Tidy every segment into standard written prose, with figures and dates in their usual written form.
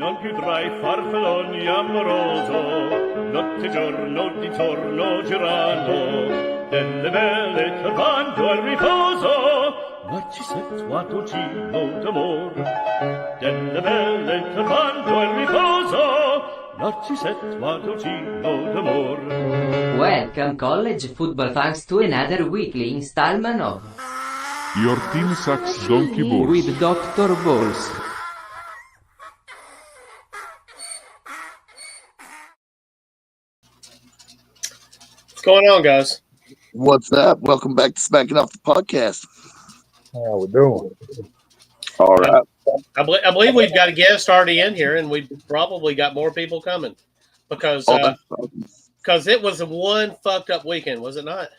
non più tra i farfalloni amoroso, notte e giorno di torno girano, delle belle turbando al riposo, Narcisetto a tuo giro d'amor. Delle belle turbando al riposo, Narcisetto a tuo giro d'amor. Welcome college football fans to another weekly installment of Your Team Sucks Donkey Balls. with Dr. Balls. What's going on, guys? What's up? Welcome back to Smacking Off the Podcast. How we doing? All right. I believe we've got a guest already in here, and we've probably got more people coming because it was a one fucked up weekend, was it not?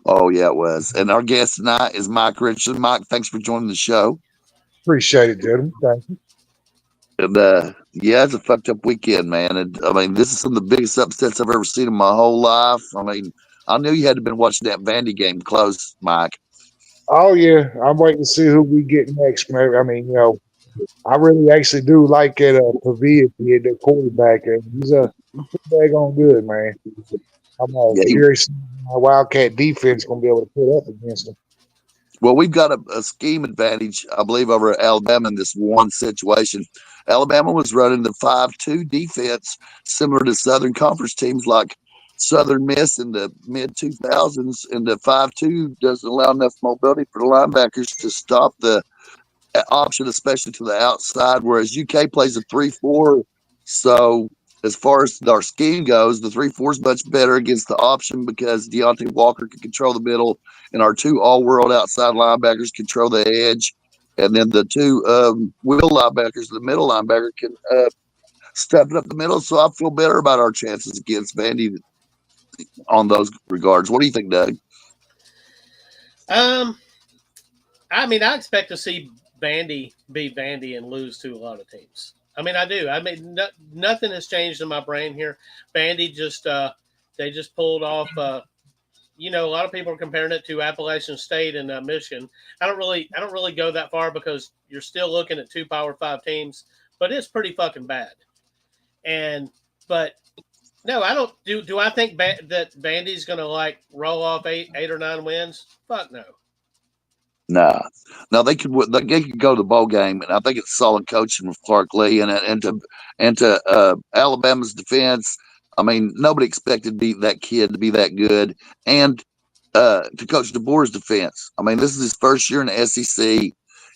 Oh, yeah, it was. And our guest tonight is Mike Richardson. Mike, thanks for joining the show. Appreciate it, gentlemen. Thank you. And, yeah, it's a fucked up weekend, man. And, I mean, this is some of the biggest upsets I've ever seen in my whole life. I mean, I knew you had to been watching that Vandy game close, Mike. Oh, yeah. I'm waiting to see who we get next. I mean, I really actually do like that Pavia kid, the quarterback. And he's daggone good, man. I'm curious how Wildcat defense going to be able to put up against him. Well, we've got a scheme advantage, I believe, over Alabama in this one situation. Alabama was running the 5-2 defense, similar to Southern Conference teams like Southern Miss in the mid-2000s, and the 5-2 doesn't allow enough mobility for the linebackers to stop the option, especially to the outside, whereas UK plays a 3-4. So as far as our scheme goes, the 3-4 is much better against the option because Deontay Walker can control the middle, and our two all-world outside linebackers control the edge, and then the two wheel linebackers, the middle linebacker, can step it up the middle. So I feel better about our chances against Vandy on those regards. What do you think, Doug? I mean, I expect to see Vandy beat Vandy and lose to a lot of teams. I mean, I do. I mean, nothing has changed in my brain here. Vandy just they just pulled off. A lot of people are comparing it to Appalachian State and Michigan. I don't really go that far because you're still looking at two Power 5 teams, but it's pretty fucking bad. But no, I don't. Do I think that Vandy's going to roll off eight or nine wins? Fuck no. Nah. No, they could go to the bowl game, and I think it's solid coaching with Clark Lee and to Alabama's defense. I mean, nobody expected that kid to be that good, and to Coach DeBoer's defense. I mean, this is his first year in the SEC.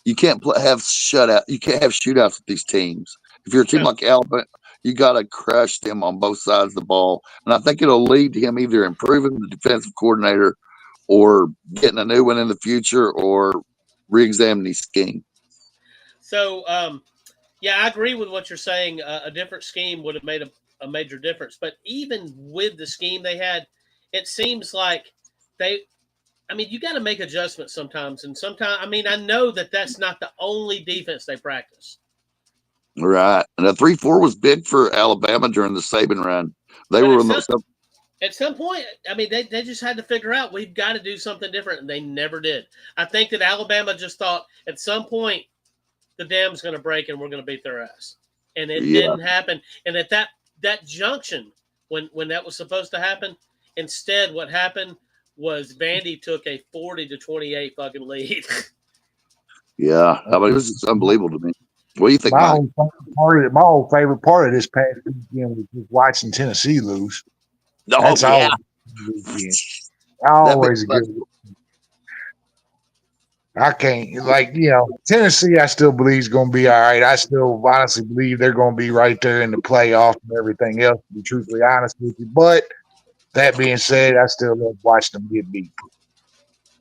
You can't have shutout. You can't have shootouts with these teams. If you're a team like Alabama, you got to crush them on both sides of the ball, and I think it'll lead to him either improving the defensive coordinator or getting a new one in the future, or re-examining his scheme. So, I agree with what you're saying. A different scheme would have made a major difference. But even with the scheme they had, it seems like you got to make adjustments sometimes. And sometimes, I know that that's not the only defense they practice. Right. And a 3-4 was big for Alabama during the Saban run. They were at some point, they just had to figure out we've got to do something different, and they never did. I think that Alabama just thought at some point the dam's going to break and we're going to beat their ass, and it didn't happen. And at that junction, when that was supposed to happen, instead what happened was Vandy took a 40-28 fucking lead. Yeah, it was just unbelievable to me. What do you think? My whole favorite part of this past weekend was just watching Tennessee lose. That's always a good one. I can't Tennessee. I still believe is going to be all right. I still honestly believe they're going to be right there in the playoffs and everything else. To be truthfully honest with you, but that being said, I still love watching them get beat.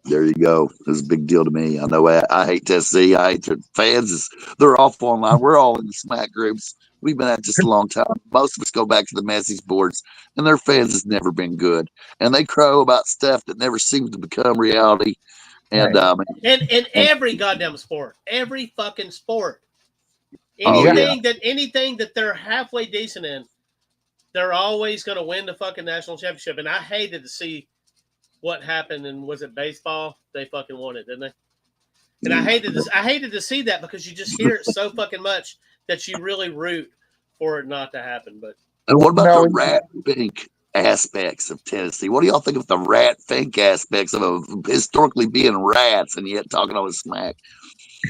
There you go. It's a big deal to me. I know I hate Tennessee. I hate their fans. They're off online. We're all in the smack groups. We've been at this a long time. Most of us go back to the message boards, and their fans has never been good. And they crow about stuff that never seems to become reality. And in every goddamn sport, every fucking sport, anything that they're halfway decent in, they're always going to win the fucking national championship. And I hated to see what happened. And was it baseball? They fucking won it, didn't they? And I hated to see that because you just hear it so fucking much that you really root for it not to happen. But And what about No, the rat fink aspects of Tennessee? What do y'all think of the rat fink aspects of historically being rats and yet talking all this smack?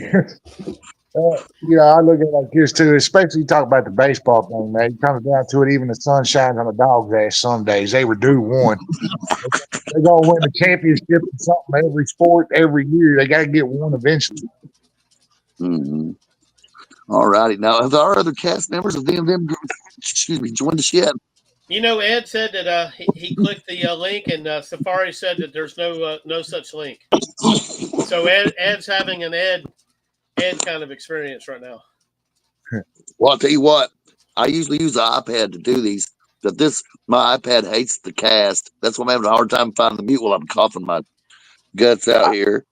I look at it like this too, especially you talk about the baseball thing, man. You come down to it, even the sun shines on a dog's ass some days. They were due one. They're going to win the championship in something every sport every year. They got to get one eventually. Mm-hmm. All righty. Now, have our other cast members of them joined us yet? Ed said that he clicked the link, and Safari said that there's no such link. So Ed's having an Ed kind of experience right now. Well, I'll tell you what. I usually use the iPad to do these, but my iPad hates the cast. That's why I'm having a hard time finding the mute while I'm coughing my guts out here.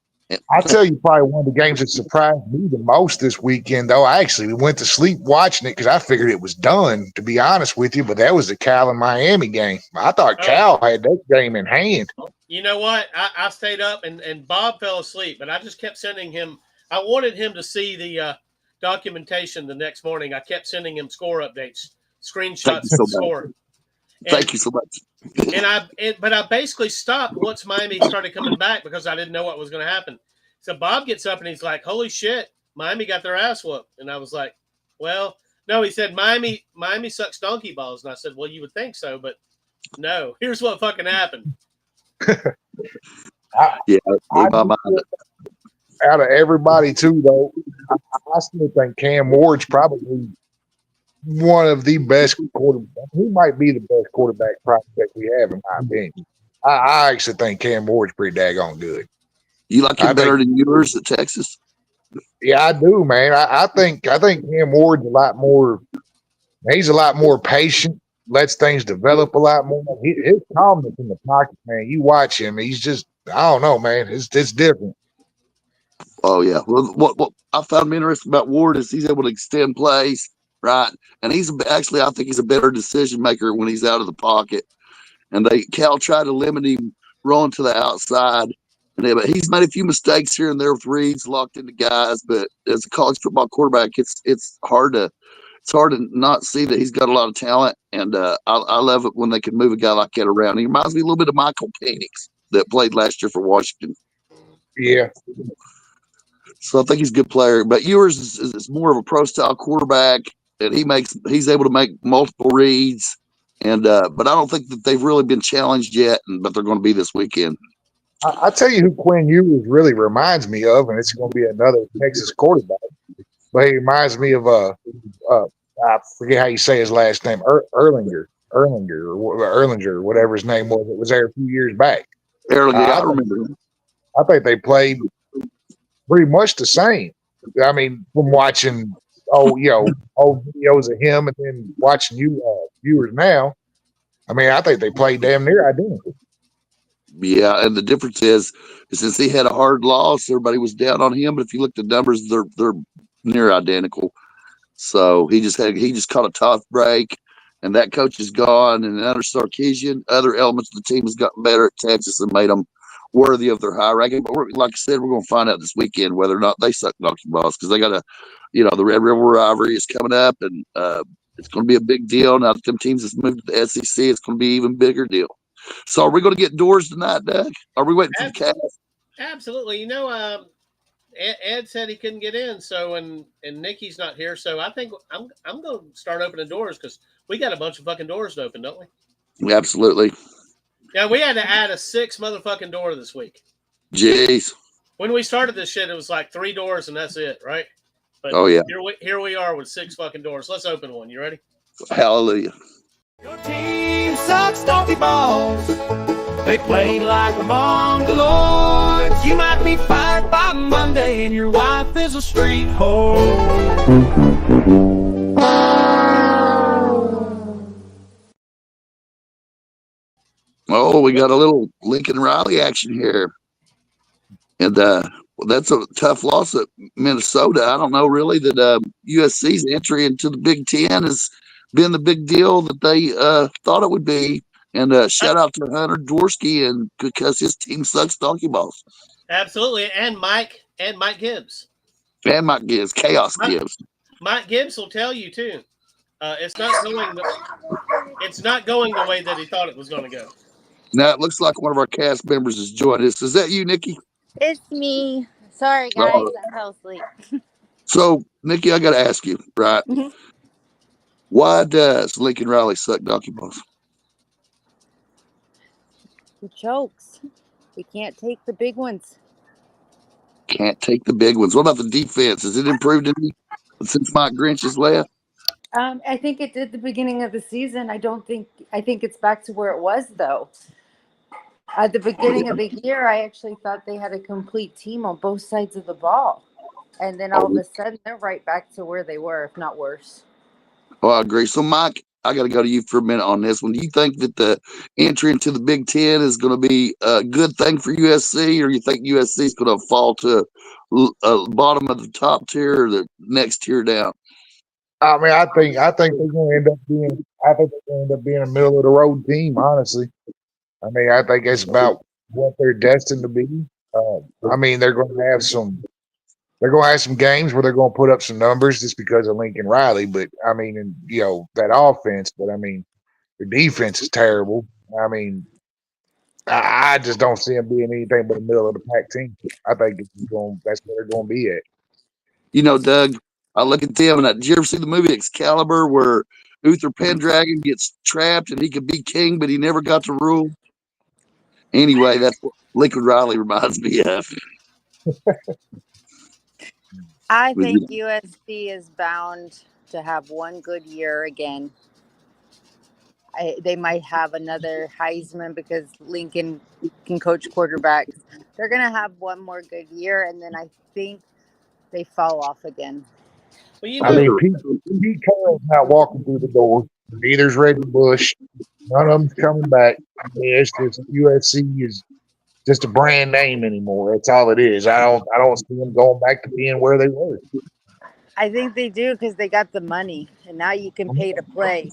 I'll tell you probably one of the games that surprised me the most this weekend, though. I actually went to sleep watching it because I figured it was done, to be honest with you, but that was the Cal and Miami game. I thought Cal had that game in hand. You know what? I stayed up, and Bob fell asleep, but I just kept sending him – I wanted him to see the documentation the next morning. I kept sending him score updates, screenshots of the score. Thank you so much. But I basically stopped once Miami started coming back because I didn't know what was going to happen. So Bob gets up and he's like, "Holy shit, Miami got their ass whooped." And I was like, "Well, no." He said, "Miami sucks donkey balls." And I said, "Well, you would think so, but no. Here's what fucking happened." Out of everybody too, though, I still think Cam Ward's probably one of the best quarterbacks. He might be the best quarterback prospect we have, in my opinion. I actually think Cam Ward's pretty daggone good. You like him better than yours at Texas? Yeah, I do, man. I think Cam Ward's a lot more. He's a lot more patient. Lets things develop a lot more. His calmness in the pocket, man. You watch him, he's just, I don't know, man. It's different. Oh yeah. Well, what I found interesting about Ward is he's able to extend plays, right? And I think he's a better decision maker when he's out of the pocket. And Cal tried to limit him rolling to the outside, but he's made a few mistakes here and there with reads locked into guys. But as a college football quarterback, it's hard to not see that he's got a lot of talent. And I love it when they can move a guy like that around. He reminds me a little bit of Michael Penix that played last year for Washington. Yeah. So I think he's a good player, but yours is more of a pro style quarterback, and he's able to make multiple reads, and but I don't think that they've really been challenged yet, but they're going to be this weekend. I tell you who Quinn Ewers really reminds me of, and it's going to be another Texas quarterback, but he reminds me of I forget how you say his last name, Erlinger, or whatever his name was. It was there a few years back. Erlinger, I remember him. I think they played pretty much the same. I mean, from watching old videos of him and then watching viewers now, I mean, I think they played damn near identical. Yeah, and the difference is since he had a hard loss, everybody was down on him. But if you look at the numbers, they're near identical. So he just caught a tough break, and that coach is gone. And under Sarkisian, other elements of the team has gotten better at Texas and made them worthy of their high ranking. But like I said, we're going to find out this weekend whether or not they suck donkey balls, because they got the Red River rivalry is coming up, and it's going to be a big deal. Now that them teams has moved to the SEC, it's going to be an even bigger deal. So are we going to get doors tonight, Doug? Are we waiting for the cast? Absolutely. Ed said he couldn't get in, so and Nikki's not here, so I think I'm going to start opening doors because we got a bunch of fucking doors to open, don't we? Absolutely. Yeah, we had to add a 6th motherfucking door this week. Jeez. When we started this shit, it was like 3 doors and that's it, right? But oh yeah. Here we are with 6 fucking doors. Let's open one. You ready? Hallelujah. Your team sucks donkey balls. They played like among the lords. You might be fired by Monday and your wife is a street whore. Oh, we got a little Lincoln Riley action here. And that's a tough loss at Minnesota. I don't know really that USC's entry into the Big Ten has been the big deal that they thought it would be. And shout out to Hunter Dworsky, and because his team sucks donkey balls. Absolutely. And Mike Gibbs. And Mike Gibbs. Chaos Gibbs. Mike Gibbs will tell you too. It's not going the way that he thought it was going to go. Now it looks like one of our cast members has joined us. Is that you, Nikki? It's me. Sorry, guys. I fell asleep. So, Nikki, I got to ask you, right? Mhm. Why does Lincoln Riley suck donkey balls? He chokes. We can't take the big ones. Can't take the big ones. What about the defense? Has it improved any since Mike Grinch has left? I think it did the beginning of the season. I think it's back to where it was though. At the beginning of the year, I actually thought they had a complete team on both sides of the ball. And then all of a sudden they're right back to where they were, if not worse. Oh, I agree. So, Mike, I got to go to you for a minute on this one. Do you think that the entry into the Big Ten is going to be a good thing for USC, or you think USC is going to fall to bottom of the top tier or the next tier down? I mean, I think they're going to end up being. I think they're going to end up being a middle of the road team. Honestly, I mean, I think it's about what they're destined to be. I mean, they're going to have some. They're going to have some games where they're going to put up some numbers just because of Lincoln Riley. But I mean, and that offense. But I mean, the defense is terrible. I mean, I just don't see them being anything but a middle of the pack team. I think that's where they're going to be at. Doug, I look at them, and did you ever see the movie Excalibur where Uther Pendragon gets trapped and he could be king, but he never got to rule? Anyway, that's what Lincoln Riley reminds me of. I think USC is bound to have one good year again. They might have another Heisman because Lincoln can coach quarterbacks. They're going to have one more good year, and then I think they fall off again. Well, I mean, Pete Carroll's not walking through the door. Neither's Reggie Bush. None of them's coming back. I mean, it's just USC is just a brand name anymore. That's all it is. I don't see them going back to being where they were. I think they do because they got the money, and now you can pay to play.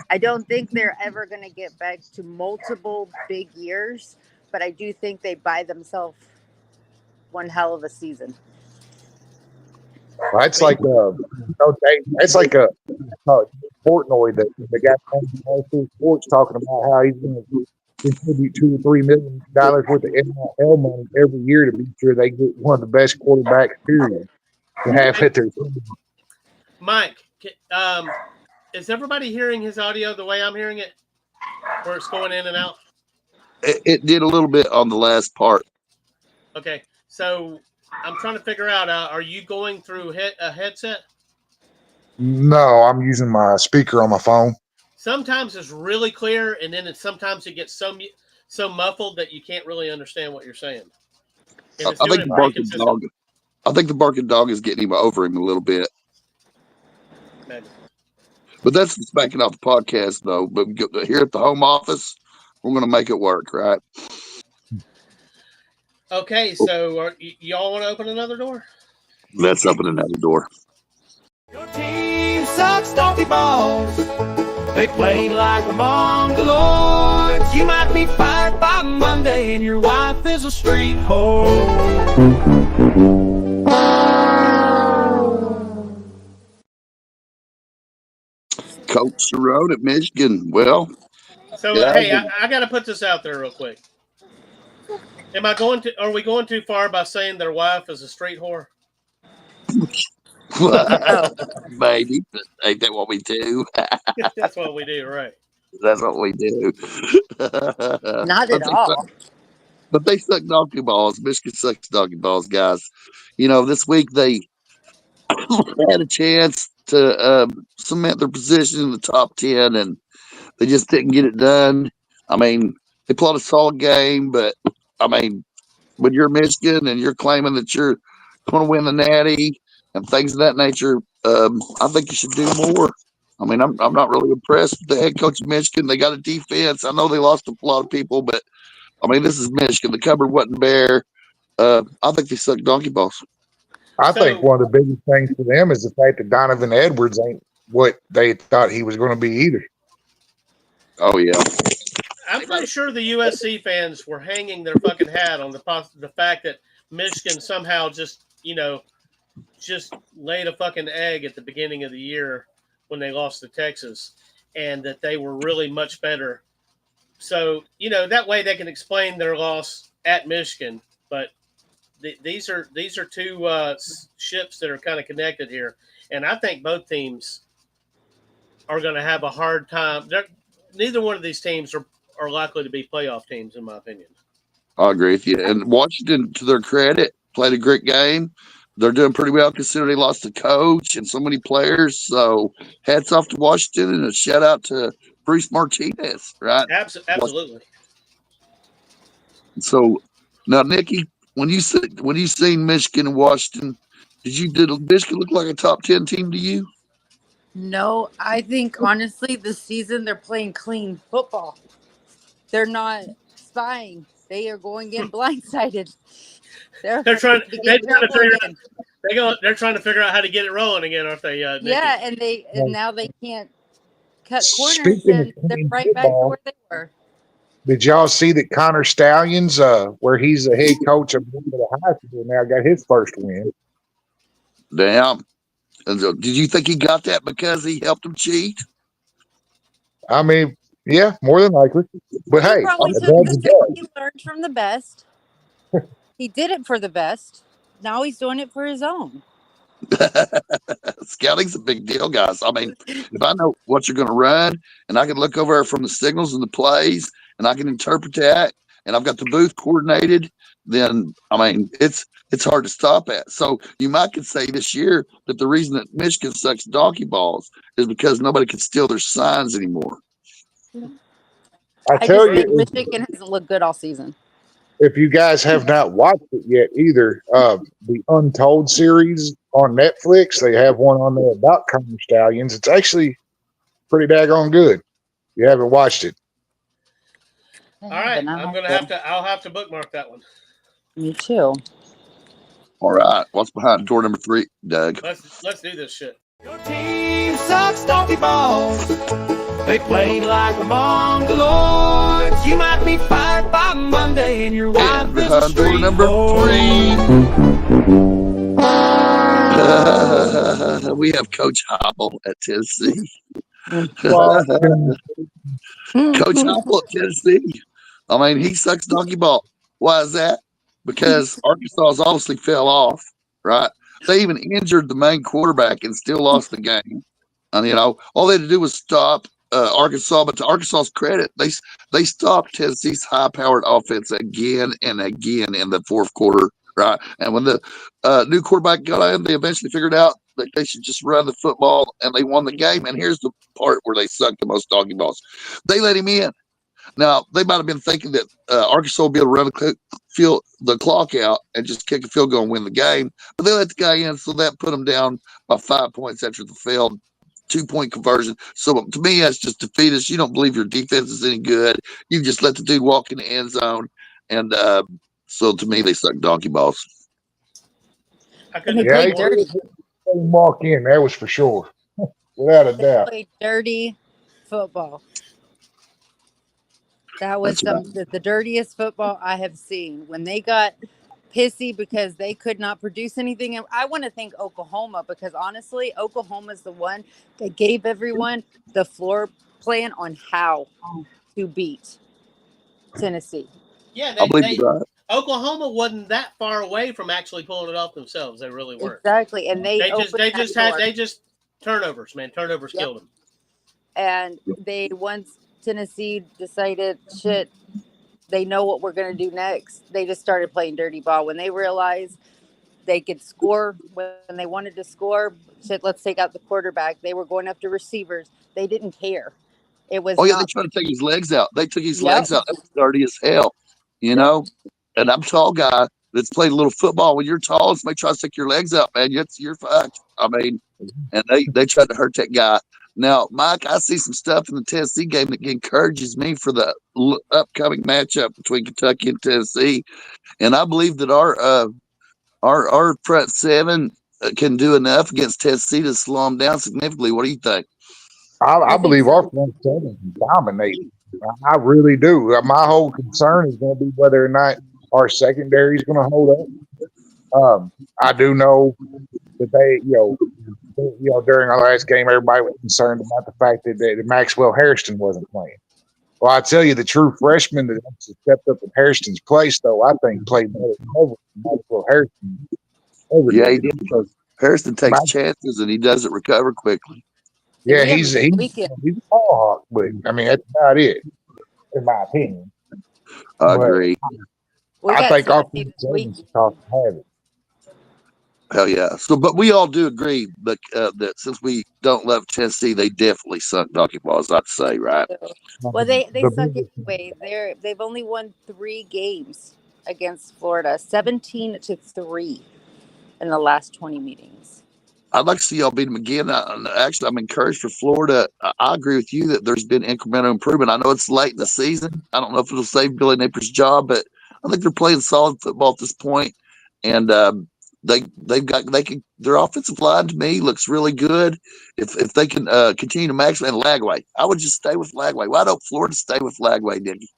I don't think they're ever going to get back to multiple big years, but I do think they buy themselves one hell of a season. It's like it's like a Portnoy that the guy from Sports talking about how he's going to contribute $2 or $3 million worth of NIL money every year to be sure they get one of the best quarterbacks period to have hit their team. Mike, is everybody hearing his audio the way I'm hearing it, where it's going in and out? It did a little bit on the last part. Okay, so I'm trying to figure out, are you going through a headset? No, I'm using my speaker on my phone. Sometimes it's really clear, and then sometimes it gets so muffled that you can't really understand what you're saying. I think the barking dog is getting over him a little bit. Maybe. But that's just backing off the podcast, though. But here at the home office, we're going to make it work, right? Okay, so y'all want to open another door? Let's open another door. Your team sucks donkey balls. They play like the Mongoloids. You might be fired by Monday and your wife is a street whore. Coach Cerrone at Michigan. Well, so hey, I got to put this out there real quick. Are we going too far by saying their wife is a straight whore? Maybe, but ain't that what we do? That's what we do, right? That's what we do. Not at all. But they suck donkey balls. Michigan sucks donkey balls, guys. This week they had a chance to cement their position in the top 10, and they just didn't get it done. I mean, they played a solid game, but I mean, when you're Michigan and you're claiming that you're going to win the Natty and things of that nature, I think you should do more. I mean, I'm not really impressed with the head coach of Michigan. They got a defense. I know they lost a lot of people, but I mean, this is Michigan. The cupboard wasn't bare. I think they suck donkey balls. I think one of the biggest things for them is the fact that Donovan Edwards ain't what they thought he was going to be either. Oh, yeah. I'm pretty sure the USC fans were hanging their fucking hat on the fact that Michigan somehow just, just laid a fucking egg at the beginning of the year when they lost to Texas, and that they were really much better. So, that way they can explain their loss at Michigan. But these are two ships that are kind of connected here, and I think both teams are going to have a hard time. Neither one of these teams are likely to be playoff teams, in my opinion. I agree with you. And Washington, to their credit, played a great game. They're doing pretty well considering they lost a coach and so many players. So hats off to Washington and a shout out to Bruce Martinez, right? Absolutely. So now, Nikki, when you seen Michigan and Washington, did Michigan look like a top 10 team to you? No, I think honestly this season they're playing clean football. They're not spying. They are going in blindsided. They're trying to figure out how to get it rolling again, aren't they? Nikki? Yeah, and now they can't cut corners, Speaking and of they're clean right back to football, where they were. Did y'all see that Connor Stallions, where he's the head coach of the high school now, got his first win? Damn. And so, did you think he got that because he helped him cheat? I mean, yeah, more than likely. But hey, He probably the took Dubs the are thing done. he learned from the best. He did it for the best. Now he's doing it for his own. Scouting's a big deal, guys. I mean, if I know what you're going to run, and I can look over from the signals and the plays, and I can interpret that, and I've got the booth coordinated, then I mean it's hard to stop at. So you might could say this year that the reason that Michigan sucks donkey balls is because nobody can steal their signs anymore. I I tell just think you, Michigan hasn't looked good all season. if you guys have not watched it yet either, the Untold series on Netflix, they have one on there about Connor Stallions. It's actually pretty daggone good. You haven't watched it. All right, I'll have to bookmark that one. Me too. All right, what's behind door number 3, Doug? Let's do this shit. Your team sucks donkey balls. They played like a Mongoloids. You might be fired by Monday and your wife And is a behind door street number boy. 3, we have Coach Hobble at Tennessee. Well, Coach Hobble at Tennessee. I mean, he sucks donkey ball. Why is that? Because Arkansas obviously fell off, right? They even injured the main quarterback and still lost the game. And, all they had to do was stop Arkansas. But to Arkansas's credit, they stopped Tennessee's high-powered offense again and again in the fourth quarter, right? And when the new quarterback got in, they eventually figured out that they should just run the football, and they won the game. And here's the part where they sucked the most donkey balls. They let him in. Now, they might have been thinking that Arkansas would be able to run the clock out and just kick a field goal and win the game. But they let the guy in, so that put them down by 5 points after the failed 2-point conversion. So to me, that's just defeatist. You don't believe your defense is any good. You just let the dude walk in the end zone. And so to me, they suck donkey balls. And they yeah, played he dirty. didn't walk in. That was for sure, without a They doubt. played dirty football. That was the dirtiest football I have seen. When they got pissy because they could not produce anything. And I want to thank Oklahoma because honestly, Oklahoma is the one that gave everyone the floor plan on how to beat Tennessee. Yeah, I believe you're right. Oklahoma wasn't that far away from actually pulling it off themselves. They really weren't. Exactly, and they just turnovers, man. Turnovers killed them. And once Tennessee decided, shit, they know what we're going to do next. They just started playing dirty ball. When they realized they could score when they wanted to score, shit, let's take out the quarterback. They were going after receivers. They didn't care. It was they tried to take his legs out. They took his legs out. That was dirty as hell, And I'm a tall guy that's played a little football. When you're tall, somebody tries to take your legs out, man, you're fucked. I mean, and they tried to hurt that guy. Now, Mike, I see some stuff in the Tennessee game that encourages me for the upcoming matchup between Kentucky and Tennessee, and I believe that our front seven can do enough against Tennessee to slow them down significantly. What do you think? I believe our front seven can dominate. I really do. My whole concern is going to be whether or not our secondary is going to hold up. I do know that during our last game, everybody was concerned about the fact that Maxwell Hairston wasn't playing. Well, I tell you, the true freshman that actually stepped up in Hairston's place, though, I think played better than Maxwell Hairston. Yeah, he did. Because Harrison takes chances and he doesn't recover quickly. Yeah, he's a ball hawk, but I mean that's about it, in my opinion. I agree. I think offensive teams have it. Hell yeah. So, but we all do agree that since we don't love Tennessee, they definitely suck donkey balls. I'd say, right? Well, they suck anyway. They've only won 3 games against Florida, 17-3 in the last 20 meetings. I'd like to see y'all beat them again. Actually, I'm encouraged for Florida. I agree with you that there's been incremental improvement. I know it's late in the season. I don't know if it'll save Billy Napier's job, but I think they're playing solid football at this point. And their offensive line to me looks really good. If they can continue to max and Lagway, I would just stay with Lagway. Why don't Florida stay with Lagway, Diggy?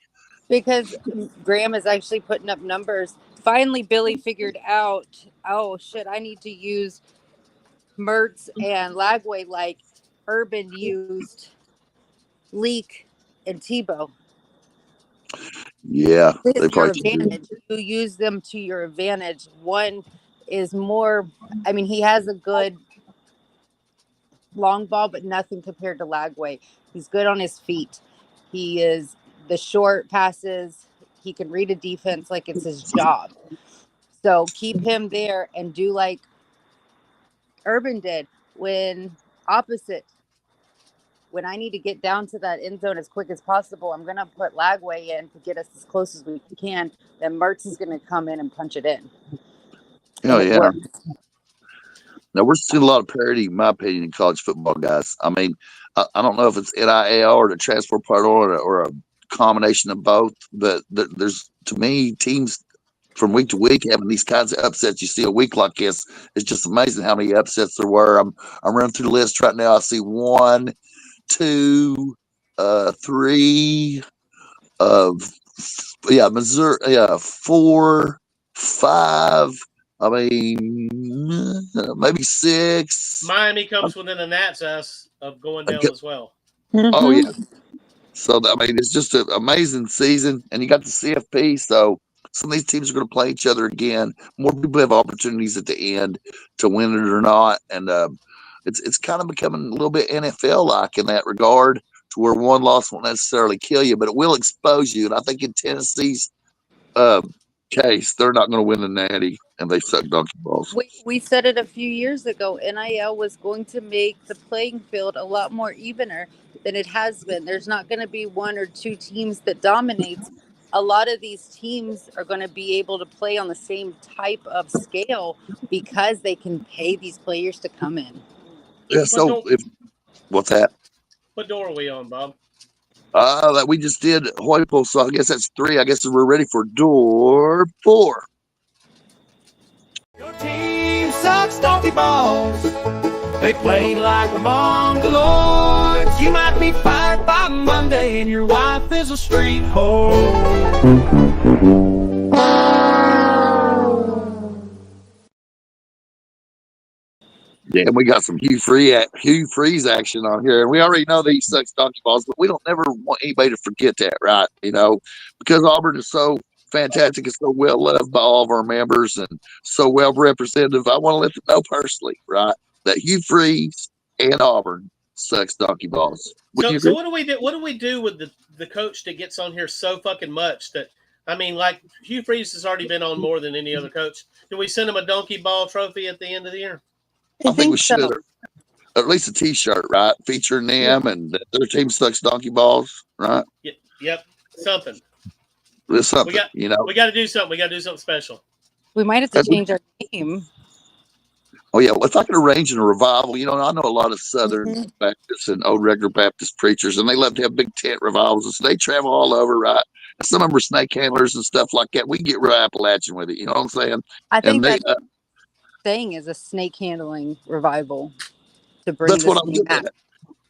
Because Graham is actually putting up numbers. Finally, Billy figured out, oh shit, I need to use Mertz and Lagway like Urban used Leak and Tebow. Yeah, this is your advantage. You use them to your advantage. One is more, I mean, he has a good long ball, but nothing compared to Lagway. He's good on his feet. He is the short passes. He can read a defense like it's his job. So keep him there and do like Urban did when opposite. When I need to get down to that end zone as quick as possible, I'm going to put Lagway in to get us as close as we can. Then Mertz is going to come in and punch it in. Oh, yeah. Now, we're seeing a lot of parity, in my opinion, in college football, guys. I mean, I don't know if it's NIL or the transfer portal or a combination of both, but there's, to me, teams from week to week having these kinds of upsets. You see a week like this, it's just amazing how many upsets there were. I'm running through the list right now. I see 1, 2, 3, Missouri, 4, 5. I mean, maybe 6. Miami comes within the gnat's ass of going down as well. Oh yeah. So I mean, it's just an amazing season, and you got the CFP. So some of these teams are going to play each other again. More people have opportunities at the end to win it or not, and it's kind of becoming a little bit NFL-like in that regard, to where one loss won't necessarily kill you, but it will expose you. And I think in Tennessee's case, they're not going to win the Natty, and they suck donkey balls. We said it a few years ago. NIL was going to make the playing field a lot more evener than it has been. There's not going to be 1 or 2 teams that dominates. A lot of these teams are going to be able to play on the same type of scale because they can pay these players to come in. Yeah. So what's that? What door are we on, Bob? That we just did Hoipo, so I guess that's 3. I guess we're ready for door 4. Your team sucks donkey balls. They play like the Mongoloids. You might be fired by Monday and your wife is a street whore. Yeah, and we got some Hugh Freeze action on here, and we already know that he sucks donkey balls, but we don't never want anybody to forget that, right? You know, because Auburn is so fantastic and so well loved by all of our members and so well representative. I want to let them know personally, right, that Hugh Freeze and Auburn sucks donkey balls. So what do we do? What do we do with the coach that gets on here so fucking much that? I mean, like Hugh Freeze has already been on more than any other coach. Do we send him a donkey ball trophy at the end of the year? I think we should, at least a T-shirt, right, featuring them and their team sucks donkey balls, right? Yep, something. There's something, we got to do something. We got to do something special. We might have to change our name. Oh yeah, well, if I could arrange in a revival, I know a lot of Southern Baptists and old regular Baptist preachers, and they love to have big tent revivals, and so they travel all over, right? And some of them are snake handlers and stuff like that. We can get real Appalachian with it, you know what I'm saying? I think thing is a snake handling revival to bring. That's what I'm getting at.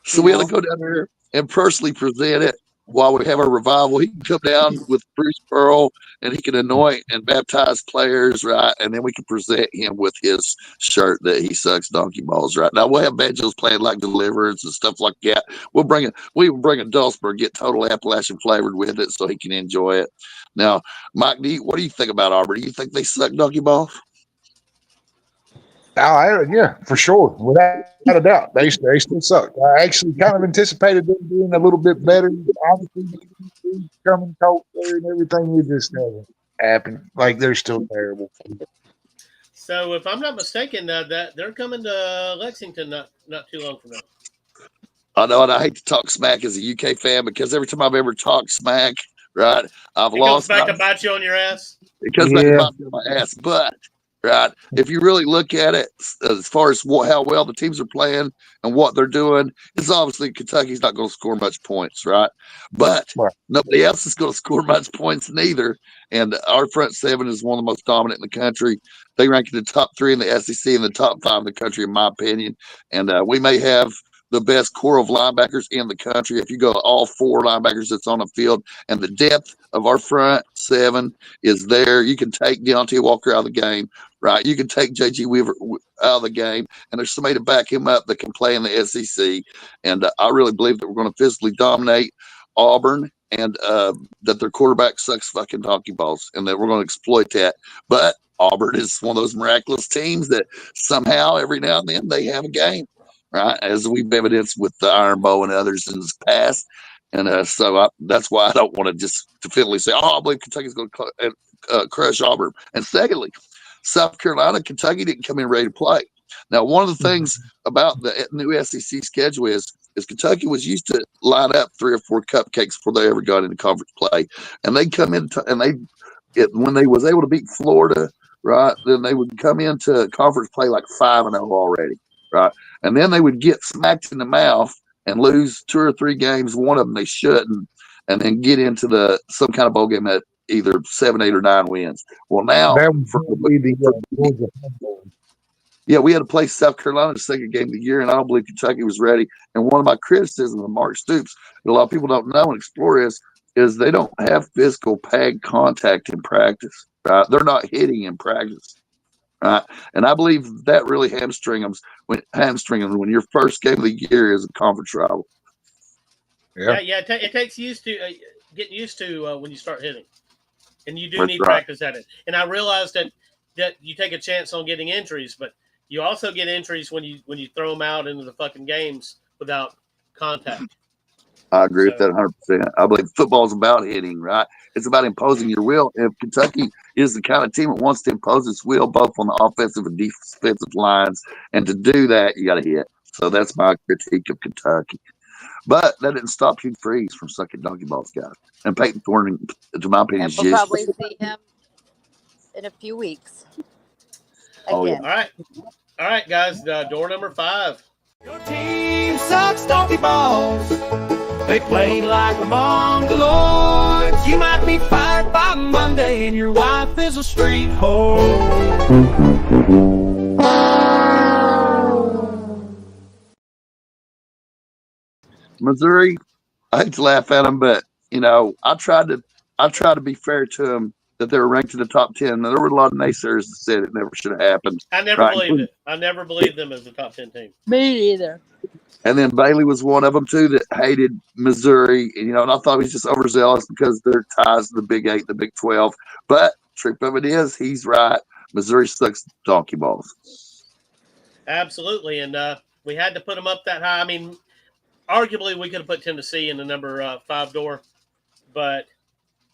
So we have to go down there and personally present it while we have our revival, he can come down with Bruce Pearl and he can anoint and baptize players, right? And then we can present him with his shirt that he sucks donkey balls, right? Now we'll have banjos playing like Deliverance and stuff like that. We will bring a Dulcimer, get total Appalachian flavored with it so he can enjoy it. Now, Mike, what do you think about Auburn? Do you think they suck donkey balls? Yeah, for sure, without a doubt, they still suck. I actually kind of anticipated them being a little bit better. Obviously, coming cold there and everything, it just hasn't happened. Like they're still terrible. So, if I'm not mistaken, that they're coming to Lexington not too long from now. I know, and I hate to talk smack as a UK fan because every time I've ever talked smack, right, I've lost. It goes back to bite you on your ass. It comes back to bite me on my ass, but. Right. If you really look at it, as far as how well the teams are playing and what they're doing, it's obviously Kentucky's not going to score much points, right? But nobody else is going to score much points neither. And our front seven is one of the most dominant in the country. They rank in the top 3 in the SEC and the top 5 in the country, in my opinion. And we may have the best core of linebackers in the country. If you go all 4 linebackers that's on the field, and the depth of our front seven is there, you can take Deontay Walker out of the game, right? You can take J.G. Weaver out of the game, and there's somebody to back him up that can play in the SEC. And I really believe that we're going to physically dominate Auburn, and that their quarterback sucks fucking donkey balls, and that we're going to exploit that. But Auburn is one of those miraculous teams that somehow every now and then they have a game. Right, as we've evidenced with the Iron Bowl and others in the past, and that's why I don't want to just definitively say, "Oh, I believe Kentucky's going to crush Auburn." And secondly, South Carolina, Kentucky didn't come in ready to play. Now, one of the things about the new SEC schedule is Kentucky was used to line up 3 or 4 cupcakes before they ever got into conference play, and they come in when they was able to beat Florida, right? Then they would come into conference play like 5-0 already. Right. And then they would get smacked in the mouth and lose 2 or 3 games. One of them they shouldn't, and then get into some kind of bowl game at either 7, 8, or 9 wins. Well, now we had to play South Carolina the second game of the year, and I don't believe Kentucky was ready. And one of my criticisms of Mark Stoops, that a lot of people don't know and explore is they don't have physical pad contact in practice. Right. They're not hitting in practice. Right. And I believe that really hamstring them when your first game of the year is a conference rival. Yeah. It takes getting used to when you start hitting, and you do need practice at it. And I realize that you take a chance on getting injuries, but you also get injuries when you throw them out into the fucking games without contact. I agree with that 100%. I believe football is about hitting, right? It's about imposing your will. If Kentucky is the kind of team that wants to impose its will both on the offensive and defensive lines, and to do that, you got to hit. So that's my critique of Kentucky. But that didn't stop Hugh Freeze from sucking donkey balls, guys. And Peyton Thorne, to my opinion, is we'll probably see him in a few weeks. Oh, yeah. All right, guys. Door number 5. Your team sucks donkey balls. They play like the Mongoloids. You might be fired by Monday, and your wife is a street whore. Missouri, I hate to laugh at them, but I tried to be fair to them that they were ranked in the top 10. Now, there were a lot of naysayers that said it never should have happened. I never believed it. I never believed them as a top 10 team. Me either. And then Bailey was one of them too that hated Missouri, and I thought he was just overzealous because their ties to the Big 8, the Big 12. But truth of it is, he's right. Missouri sucks donkey balls. Absolutely, and we had to put them up that high. I mean, arguably we could have put Tennessee in the number 5 door, but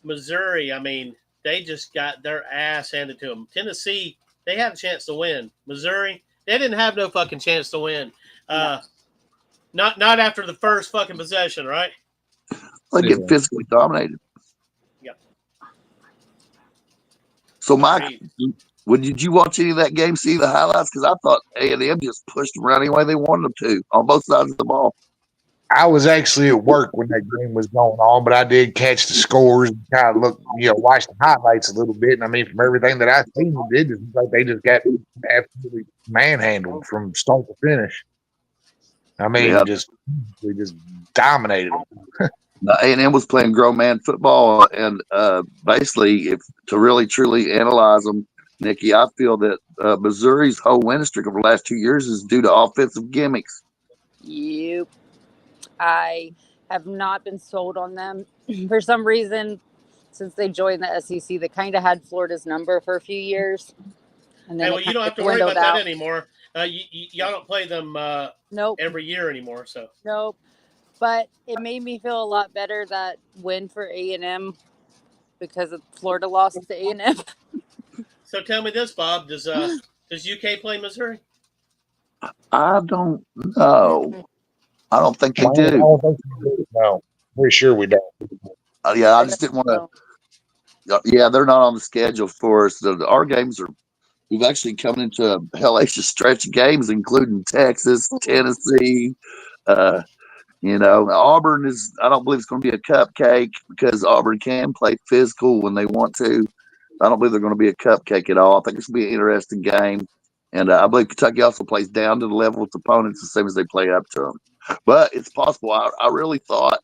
Missouri, I mean, they just got their ass handed to them. Tennessee, they had a chance to win. Missouri, they didn't have no fucking chance to win. Not after the first fucking possession, right? They get physically dominated. Yep. So, Mike, did you watch any of that game, see the highlights? Because I thought A&M just pushed them around any way they wanted them to on both sides of the ball. I was actually at work when that game was going on, but I did catch the scores and kind of look, watch the highlights a little bit. And I mean, from everything that I've seen, it was like they just got absolutely manhandled from start to finish. I mean, we just dominated them. A&M was playing grown man football, and basically, if to really truly analyze them, Nikki, I feel that Missouri's whole winning streak over the last 2 years is due to offensive gimmicks. You, I have not been sold on them for some reason. Since they joined the SEC, they kind of had Florida's number for a few years, and then Hey, well, you don't have to worry about that anymore. Y'all don't play them Nope. every year anymore. So Nope. But it made me feel a lot better that win for A&M because Florida lost to A&M. So tell me this, Bob. Does UK play Missouri? I don't know. I don't think they I do. don't think we do. No, pretty sure we don't. Yeah, I just didn't want to. Yeah, they're not on the schedule for us. Our games are. We've actually come into a hellacious stretch of games, including Texas, Tennessee. Auburn is. I don't believe it's going to be a cupcake because Auburn can play physical when they want to. I don't believe they're going to be a cupcake at all. I think it's going to be an interesting game, and I believe Kentucky also plays down to the level of its opponents the same as they play up to them. But it's possible. I really thought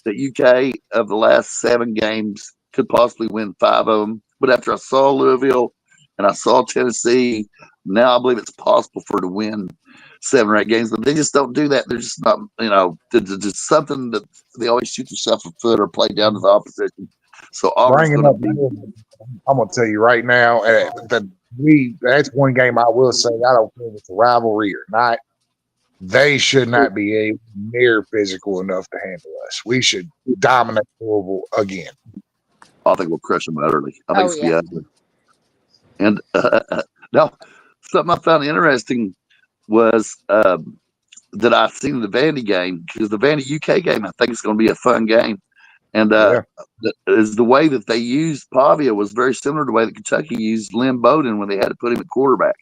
that UK of the last 7 games could possibly win 5 of them. But after I saw Louisville and I saw Tennessee, now I believe it's possible for to win 7 or 8 games. But they just don't do that. They're just not, just something that they always shoot themselves a foot or play down to the opposition. So Auburn's Bringing up, I'm going to tell you right now that's one game I will say I don't think it's a rivalry or not. They should not be near physical enough to handle us. We should dominate Louisville again. I think we'll crush them utterly. I think it's be ugly. And now, something I found interesting was that I've seen the Vandy game, because the Vandy UK game, I think it's going to be a fun game. And is the way that they used Pavia was very similar to the way that Kentucky used Lynn Bowden when they had to put him at quarterback.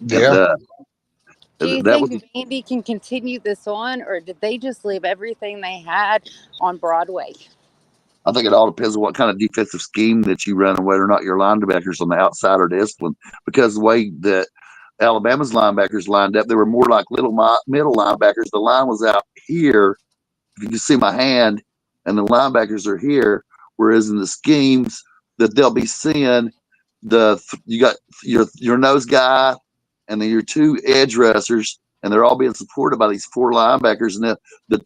Yeah. And, do you think Vandy can continue this on, or did they just leave everything they had on Broadway? I think it all depends on what kind of defensive scheme that you run and whether or not your linebackers on the outside are disciplined. Because the way that Alabama's linebackers lined up, they were more like middle linebackers. The line was out here. If you can see my hand, and the linebackers are here. Whereas in the schemes that they'll be seeing, you got your nose guy, and then your 2 edge rushers, and they're all being supported by these 4 linebackers. And the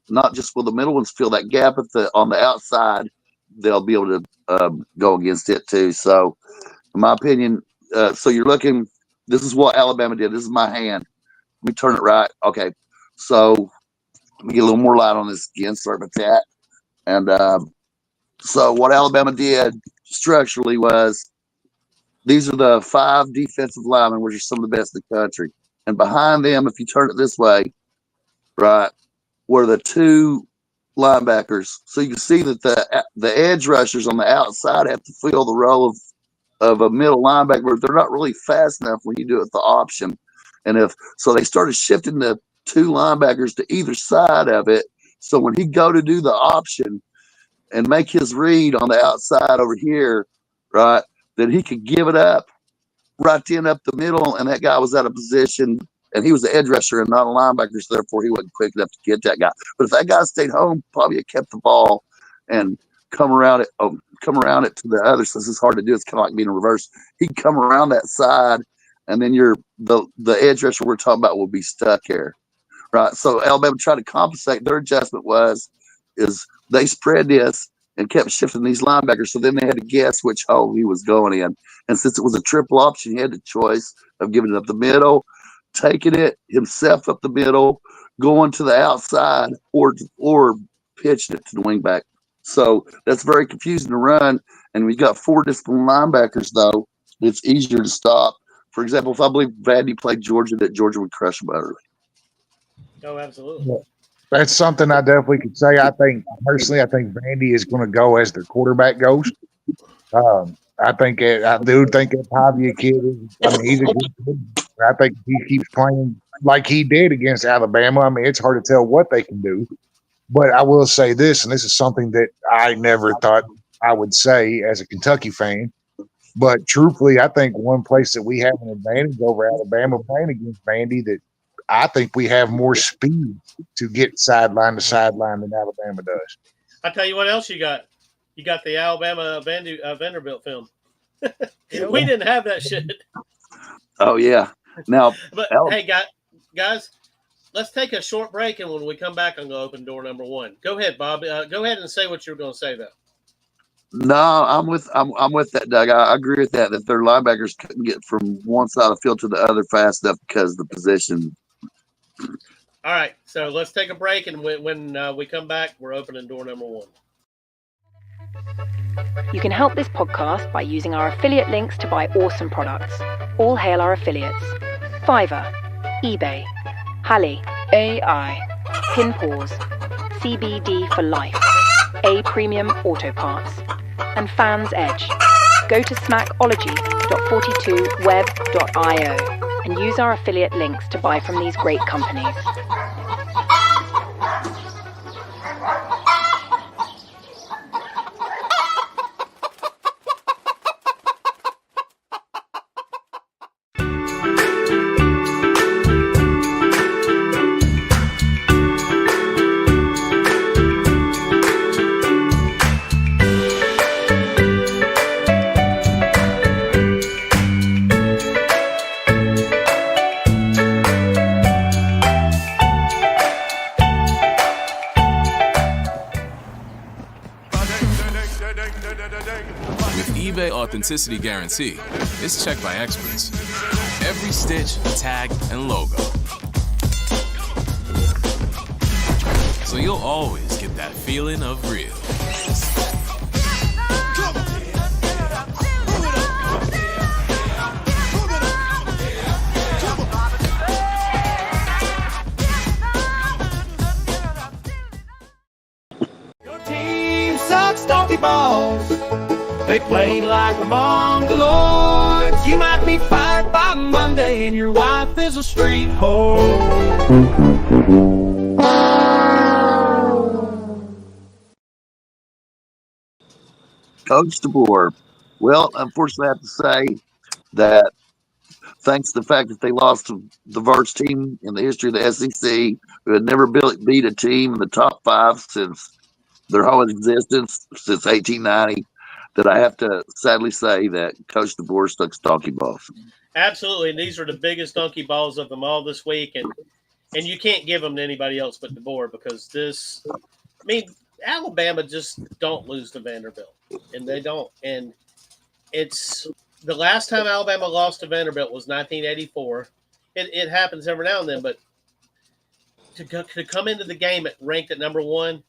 not just will the middle ones fill that gap on the outside, they'll be able to go against it too. So, in my opinion, so you're looking. This is what Alabama did. This is my hand. Let me turn it right. Okay, so let me get a little more light on this again. Sorry about that. And so what Alabama did structurally was, these are the 5 defensive linemen, which are some of the best in the country. And behind them, if you turn it this way, right, were the 2 linebackers. So you can see that the edge rushers on the outside have to fill the role of a middle linebacker, but they're not really fast enough when you do it the option. And so they started shifting the 2 linebackers to either side of it. So when he go to do the option and make his read on the outside over here, right, that he could give it up right then up the middle, and that guy was out of position, and he was the edge rusher and not a linebacker, so therefore he wasn't quick enough to get that guy. But if that guy stayed home, probably had kept the ball and come around it to the other. So this is hard to do. It's kind of like being in reverse. He'd come around that side, and then the edge rusher we're talking about will be stuck here. Right. So Alabama tried to compensate. Their adjustment is they spread this and kept shifting these linebackers. So then they had to guess which hole he was going in. And since it was a triple option, he had the choice of giving it up the middle, taking it himself up the middle, going to the outside, or pitching it to the wingback. So that's very confusing to run. And we got 4 disciplined linebackers, though. It's easier to stop. For example, if I believe Vandy played Georgia, that Georgia would crush them utterly. Oh, absolutely. That's something I definitely could say. I think Vandy is going to go as their quarterback goes. I do think that Pavia kid he's a good kid. I think he keeps playing like he did against Alabama. I mean, it's hard to tell what they can do. But I will say this, and this is something that I never thought I would say as a Kentucky fan. But truthfully, I think one place that we have an advantage over Alabama playing against Vandy that I think we have more speed to get sideline to sideline than Alabama does. I tell you what else you got. You got the Alabama Vanderbilt film. We didn't have that shit. Oh yeah. Now, But hey, guys, let's take a short break, and when we come back, I'm going to open door number 1. Go ahead, Bob. Go ahead and say what you're going to say, though. no, I'm with that, Doug. I agree with that. That their linebackers couldn't get from one side of the field to the other fast enough because of the position. All right, so let's take a break, and when we come back, we're opening door number 1. You can help this podcast by using our affiliate links to buy awesome products. All hail our affiliates: Fiverr, eBay, Halley, AI, Pinpause, CBD for Life, A Premium Auto Parts, and Fans Edge. Go to smackology.42web.io and use our affiliate links to buy from these great companies. With eBay Authenticity Guarantee, it's checked by experts. Every stitch, tag, and logo. So you'll always get that feeling of real. Your team sucks donkey balls. They play like the Mongoloids. You might be fired by Monday and your wife is a street whore. Coach DeBoer. Well, unfortunately, I have to say that thanks to the fact that they lost to the worst team in the history of the SEC, who had never beat a team in the top 5 since their whole existence, since 1890, that I have to sadly say that Coach DeBoer sucks donkey balls. Absolutely, and these are the biggest donkey balls of them all this week, and you can't give them to anybody else but DeBoer because this. I mean, Alabama just don't lose to Vanderbilt, and they don't. And it's the last time Alabama lost to Vanderbilt was 1984. It happens every now and then, but to come into the game ranked at number 1.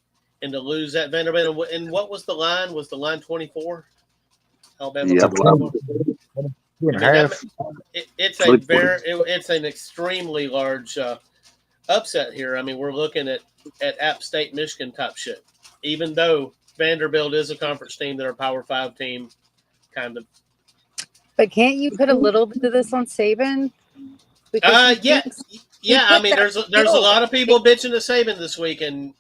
And to lose that Vanderbilt, and what was the line? Was the line 24? Alabama. Yeah, 24? It's an extremely large upset here. I mean, we're looking at App State, Michigan type shit. Even though Vanderbilt is a conference team, they're a Power 5 team, kind of. But can't you put a little bit of this on Saban? Yeah. I mean, there's a lot of people bitching at Saban this week, and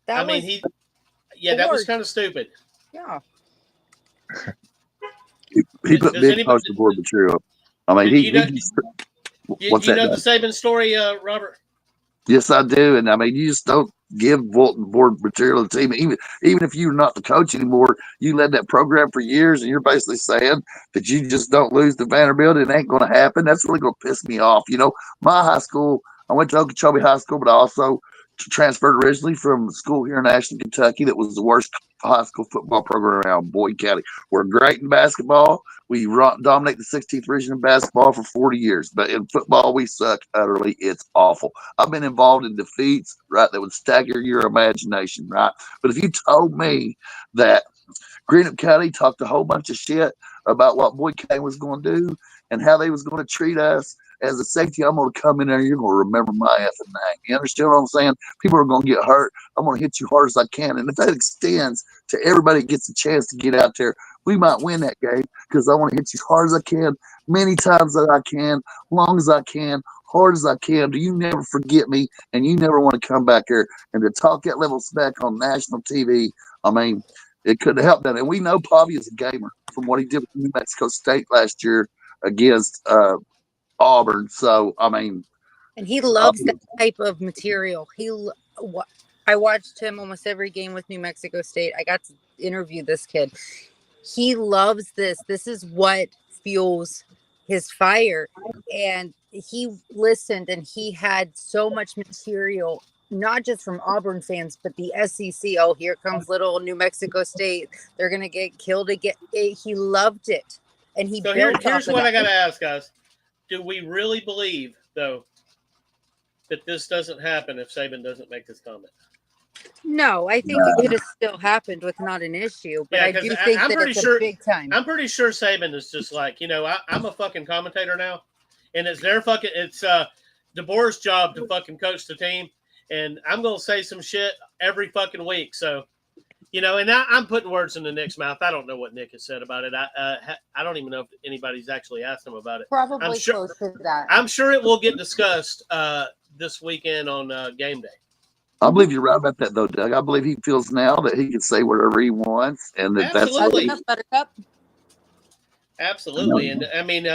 that was kind of stupid. Yeah. He put big Coach DeBoer material. I mean, you know the Saban story, Robert? Yes, I do. And I mean, you just don't give bulletin board material to the team. Even if you're not the coach anymore, you led that program for years, and you're basically saying that you just don't lose to Vanderbilt. It ain't going to happen. That's really going to piss me off. You know, my high school, I went to Okeechobee High School, but I also transferred originally from a school here in Ashland, Kentucky that was the worst high school football program around, Boyd County. We're great in basketball. We dominate the 16th region in basketball for 40 years. But in football, we suck utterly. It's awful. I've been involved in defeats, right, that would stagger your imagination, right? But if you told me that Greenup County talked a whole bunch of shit about what Boyd County was going to do and how they was going to treat us as a safety, I'm going to come in there and you're going to remember my effing name. You understand what I'm saying? People are going to get hurt. I'm going to hit you hard as I can. And if that extends to everybody that gets a chance to get out there, we might win that game because I want to hit you as hard as I can, many times that I can, long as I can, hard as I can. Do you never forget me and you never want to come back here and to talk that level smack on national TV? I mean, it could have helped that. And we know Pavi is a gamer from what he did with New Mexico State last year against Auburn. So I mean, And he loves that type of material. I watched him almost every game with New Mexico State. I got to interview this kid. He loves this. This is what fuels his fire. And he listened, and he had so much material, not just from Auburn fans, but the SEC. Oh, here comes little New Mexico State. They're going to get killed again. He loved it. And he So built here's off what of I that. got to ask, guys. Do we really believe, though, that this doesn't happen if Saban doesn't make this comment? No, I think it could have still happened with not an issue, but Yeah, I 'cause do think I'm that pretty it's sure- a big time. I'm pretty sure Saban is just like, I'm a fucking commentator now, and it's DeBoer's job to fucking coach the team, and I'm gonna say some shit every fucking week. So, and I'm putting words in Nick's mouth. I don't know what Nick has said about it. I don't even know if anybody's actually asked him about it. Probably I'm sure- close to that. I'm sure it will get discussed this weekend on game day. I believe you're right about that, though, Doug. I believe he feels now that he can say whatever he wants, and that's Absolutely. Buttercup. Absolutely. And I mean,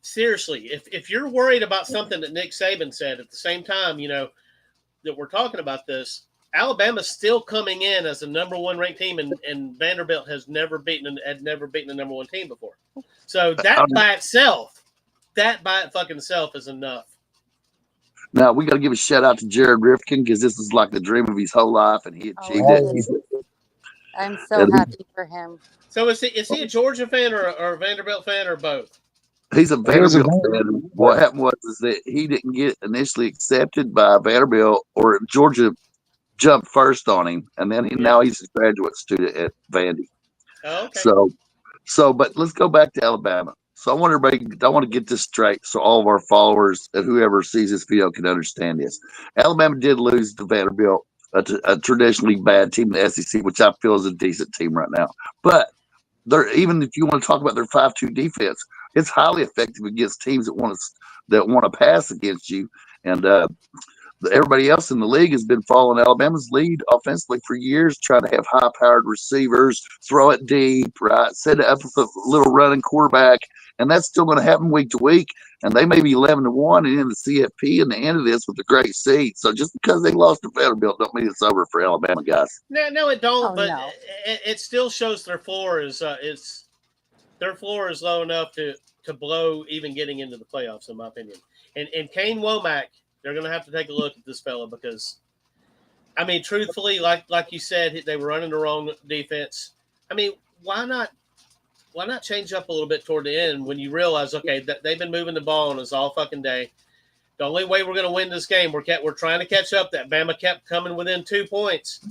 seriously, if you're worried about something that Nick Saban said at the same time, that we're talking about this, Alabama's still coming in as the number one ranked team, and Vanderbilt had never beaten the number one team before. So that by itself is enough. Now we got to give a shout out to Jared Rifkin because this is like the dream of his whole life, and he achieved it. I'm so happy for him. So is he a Georgia fan or a Vanderbilt fan or both? He's a Vanderbilt fan. What happened was that he didn't get initially accepted by Vanderbilt, or Georgia jumped first on him, and then now he's a graduate student at Vandy. Oh, okay. So, but let's go back to Alabama. So I want to get this straight so all of our followers and whoever sees this video can understand this. Alabama did lose to Vanderbilt, a traditionally bad team in the SEC, which I feel is a decent team right now. But even if you want to talk about their 5-2 defense, it's highly effective against teams that want to pass against you. And everybody else in the league has been following Alabama's lead offensively for years, trying to have high-powered receivers, throw it deep, right, set it up with a little running quarterback, and that's still going to happen week to week. And they may be 11-1 and in the CFP in the end of this with a great seed. So just because they lost to Vanderbilt don't mean it's over for Alabama, guys. No, it don't. Oh, but no. it still shows their floor is low enough to blow even getting into the playoffs, in my opinion. And Kane Womack, they're going to have to take a look at this fella because, I mean, truthfully, like you said, they were running the wrong defense. I mean, why not change up a little bit toward the end when you realize, okay, that they've been moving the ball on us all fucking day. The only way we're going to win this game, we're trying to catch up. That Bama kept coming within 2 points.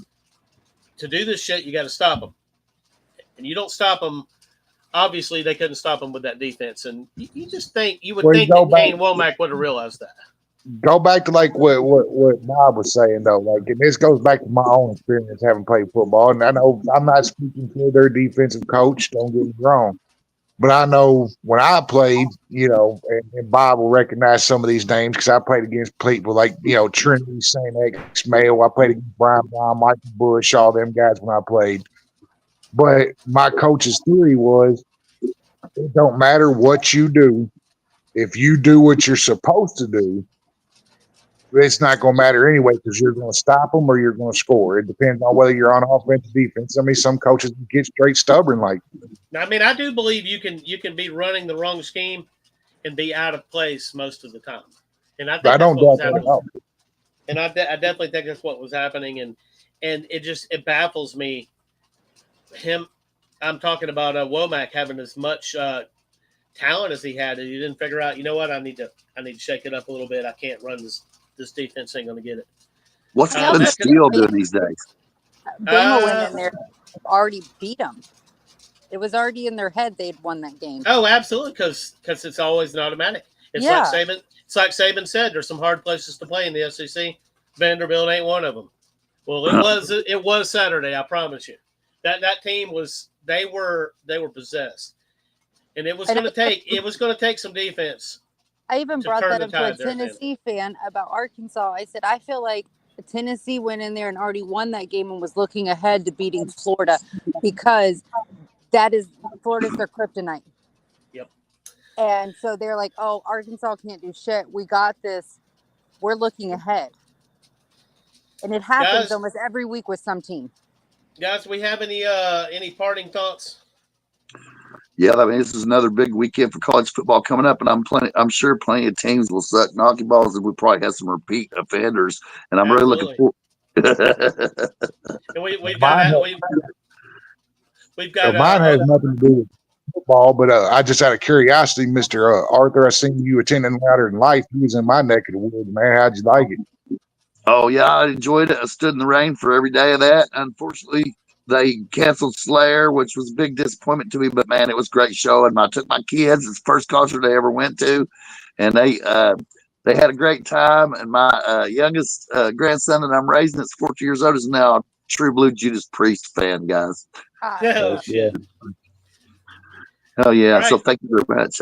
To do this shit, you got to stop them. And you don't stop them. Obviously, they couldn't stop them with that defense. And you would think that Kane Womack would have realized that. Go back to like what Bob was saying though, like, and this goes back to my own experience having played football. And I know I'm not speaking for their defensive coach, don't get me wrong, but I know when I played, and Bob will recognize some of these names because I played against people like Trinity St. X Mayo. I played against Brian Brown, Michael Bush, all them guys when I played. But my coach's theory was, it don't matter what you do, if you do what you're supposed to do, it's not going to matter anyway because you're going to stop them or you're going to score. It depends on whether you're on offense or defense. I mean, some coaches get straight stubborn like that. Now, I mean, I do believe you can be running the wrong scheme and be out of place most of the time. And I think that's what was happening. And I definitely think that's what was happening. And it baffles me. I'm talking about Womack having as much talent as he had, and he didn't figure out, you know what, I need to shake it up a little bit. I can't run this defense ain't going to get it. What's Kevin Steele doing these days? Bama went in there, already beat them. It was already in their head they'd won that game. Oh, absolutely, because it's always an automatic. It's like Saban said. There's some hard places to play in the SEC. Vanderbilt ain't one of them. Well, it was Saturday. I promise you. That team was they were possessed, and it was going to take some defense. I even brought that up to a Tennessee fan about Arkansas. I said, I feel like Tennessee went in there and already won that game and was looking ahead to beating Florida because Florida's their kryptonite. Yep. And so they're like, oh, Arkansas can't do shit. We got this. We're looking ahead. And it happens Guys, almost every week with some team. Guys, we have any parting thoughts? Yeah, I mean, this is another big weekend for college football coming up, and I'm sure plenty of teams will suck knocky balls, and we probably have some repeat offenders. And I'm really looking forward. And we've got mine has nothing to do with football, but I just out of curiosity, Mr. Arthur, I seen you attending Louder Than Life. He was in my neck of the woods, man. How'd you like it? Oh, yeah, I enjoyed it. I stood in the rain for every day of that. Unfortunately, they canceled Slayer, which was a big disappointment to me, but man, it was a great show. And I took my kids. It's the first concert they ever went to, and they had a great time. And my youngest grandson that I'm raising, that's 14 years old, is now a true blue Judas Priest fan, guys. Oh, shit. Oh yeah! Right. So thank you very much.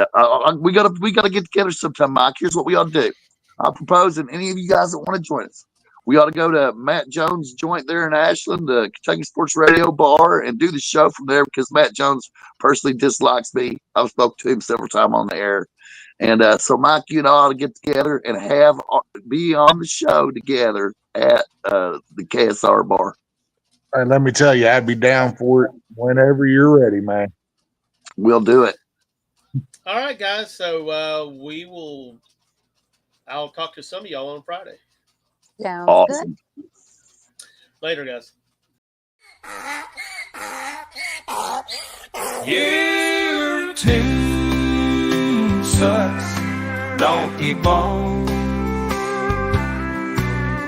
We gotta get together sometime, Mike. Here's what we ought to do. I'll propose, and any of you guys that want to join us, we ought to go to Matt Jones' joint there in Ashland, the Kentucky Sports Radio bar, and do the show from there because Matt Jones personally dislikes me. I've spoken to him several times on the air, and so Mike, you and I ought to get together and be on the show together at the KSR bar. All right, let me tell you, I'd be down for it whenever you're ready, man. We'll do it. All right, guys. So I'll talk to some of y'all on Friday. Sounds Awesome. good. Later, guys. Your team sucks, donkey ball.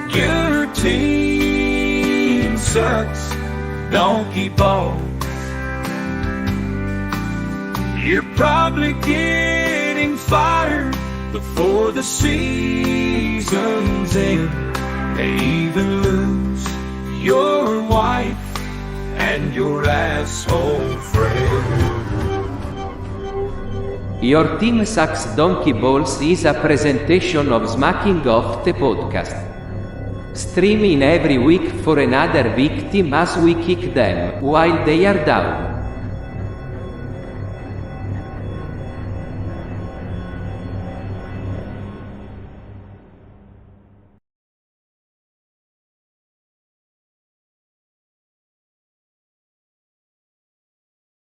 Your team sucks, donkey ball. You're probably getting fired before the season's end. May even lose your wife and your asshole friend. Your Team Sucks Donkey Balls is a presentation of Smacking Off the podcast. Stream in every week for another victim as we kick them while they are down.